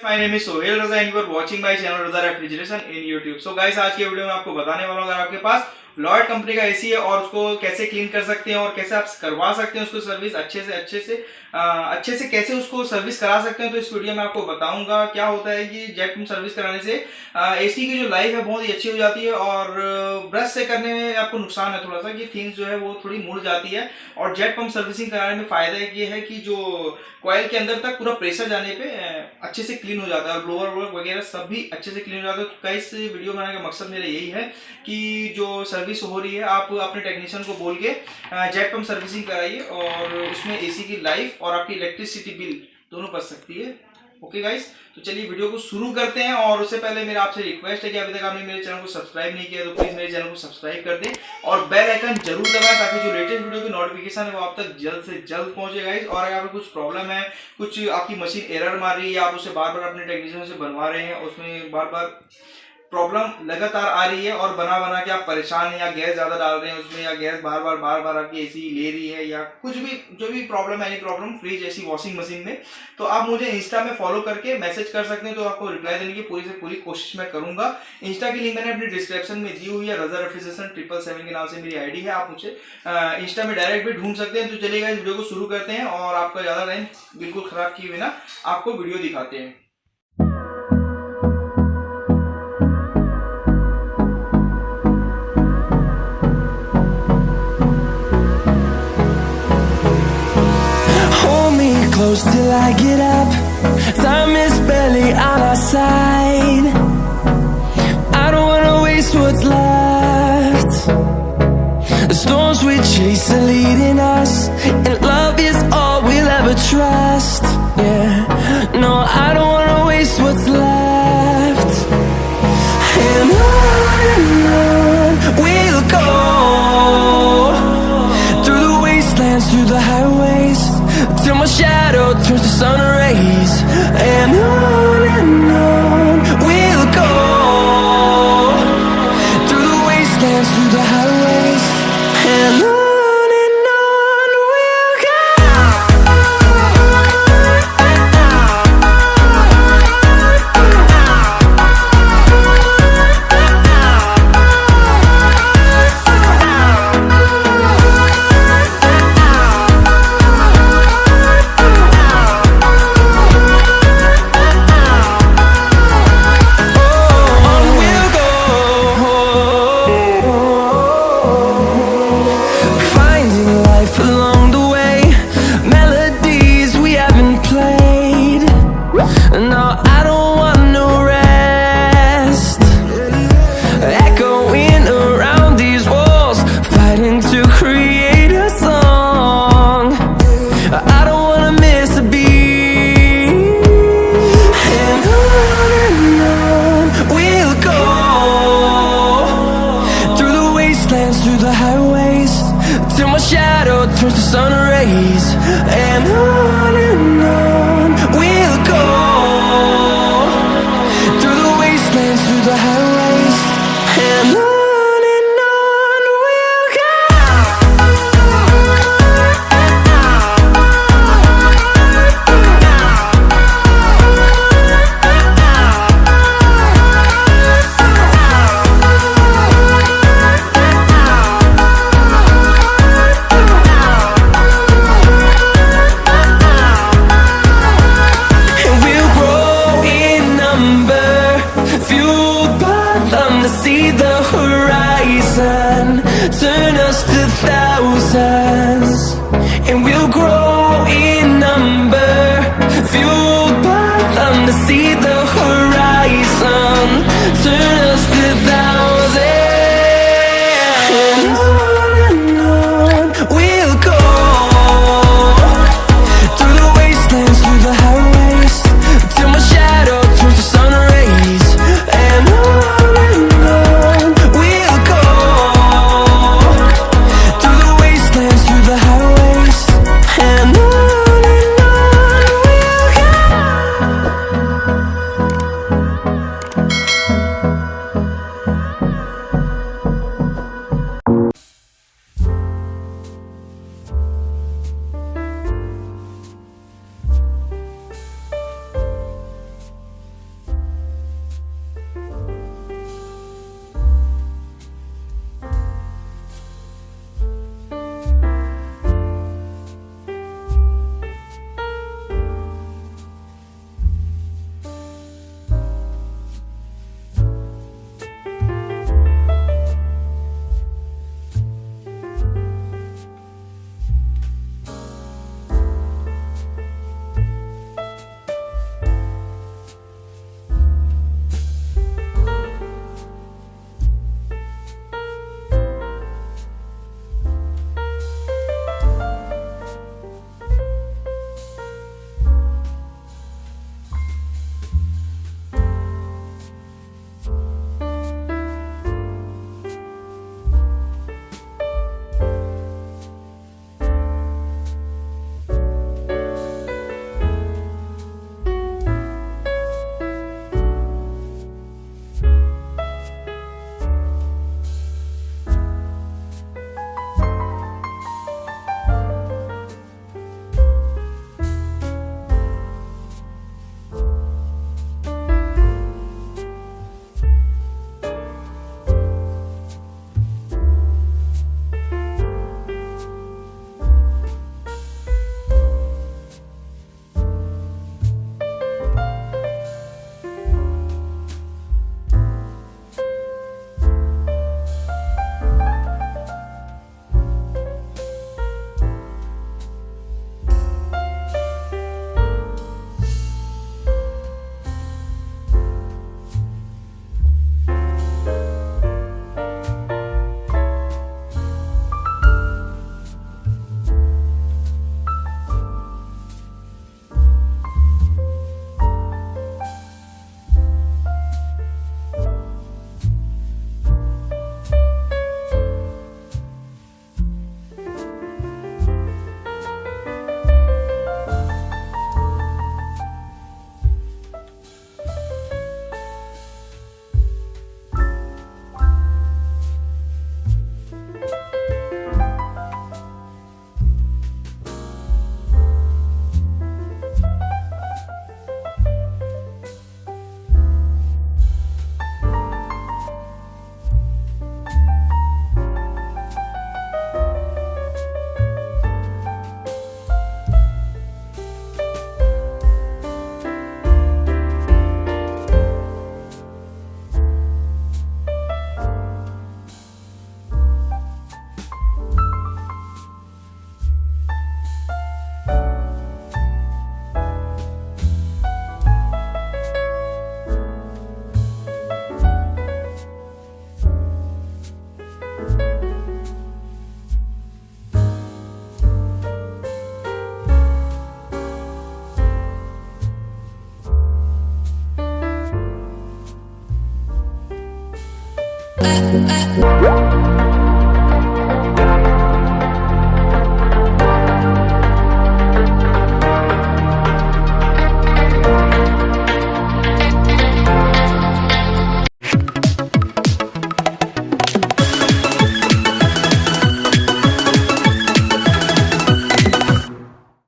My name is Sohail Raza and you are watching my channel Raza Refrigeration in YouTube. So guys, आज की video में आपको बताने वाला हूँ, अगर आपके पास लॉयड कंपनी का एसी है और उसको कैसे क्लीन कर सकते हैं और कैसे आप करवा सकते हैं उसको सर्विस अच्छे से कैसे उसको सर्विस करा सकते हैं, तो इस वीडियो में आपको बताऊंगा। क्या होता है कि जेट पंप सर्विस कराने से एसी की जो लाइफ है बहुत ही अच्छी हो जाती है और ब्रश से करने में आपको नुकसान है थोड़ा सा कि थिंग्स जो है वो थोड़ी मुड़ जाती है। और जेट पंप सर्विसिंग कराने में फायदा ये है कि जो कॉइल के अंदर तक पूरा प्रेशर जाने पे अच्छे से क्लीन हो जाता है और ब्लोअर वगैरह सब भी अच्छे से क्लीन हो जाता है। तो गाइस, वीडियो बनाने का मकसद मेरा यही है कि जो सर्विस हो रही है आप अपने टेक्नीशियन को बोल के जेट पंप सर्विसिंग कराइए और उसमें एसी की लाइफ और आपकी इलेक्ट्रिसिटी बिल दोनों बच सकती है। ओके गाइस, तो चलिए वीडियो को शुरू करते हैं। और उससे पहले मेरा आपसे रिक्वेस्ट है कि अभी तक आपने मेरे चैनल को सब्सक्राइब नहीं किया तो प्लीज मेरे चैनल को सब्सक्राइब कर दें और बेल आइकन जरूर दबाएं ताकि जो लेटेस्ट वीडियो की नोटिफिकेशन है वो आप तक जल्द से जल्द पहुंचे गाइस। और अगर आपको कुछ प्रॉब्लम है, कुछ आपकी मशीन एरर मार रही है, आप उसे बार बार अपने टेक्नीशियन से बनवा रहे हैं, उसमें बार बार प्रॉब्लम लगातार आ रही है और बना के आप परेशान हैं, या गैस ज्यादा डाल रहे हैं उसमें, या गैस बार बार आपकी एसी ले रही है, या कुछ भी जो भी प्रॉब्लम है, any problem fridge AC washing machine में, तो आप मुझे इंस्टा में फॉलो करके मैसेज कर सकते हैं। तो आपको रिप्लाई देने की पूरी से पूरी कोशिश मैं करूंगा। इंस्टा की लिंक मैंने अपनी डिस्क्रिप्शन में दी हुई है, रजा रेफ्रिजरेशन 777 के नाम से मेरी आईडी है, आप मुझे इंस्टा में डायरेक्ट भी ढूंढ सकते हैं। तो चलिए गाइस, वीडियो को शुरू करते हैं और आपका ज्यादा टाइम बिल्कुल खराब किए बिना आपको वीडियो दिखाते हैं। Close till I get up. Time is barely on our side. I don't wanna waste what's left. The storms we chase are leading us, and love is all we'll ever trust. Yeah, no, I don't wanna waste what's left. And on we'll go, through the wastelands, through the highways, till my shadow turns to sun rays. And on we'll go, through the wastelands, through the highways. And on we'll go. No, I don't want no rest. Echoing around these walls, fighting to create a song. I don't wanna miss a beat. And on we'll go, through the wastelands, through the highways, till my shadow turns to sun rays. And on we'll go, through the wastelands, through the highways. And on we'll go. And we'll grow in number, fueled by them to see the horizon, turn us to thousands. And we'll grow in number, fueled by them to see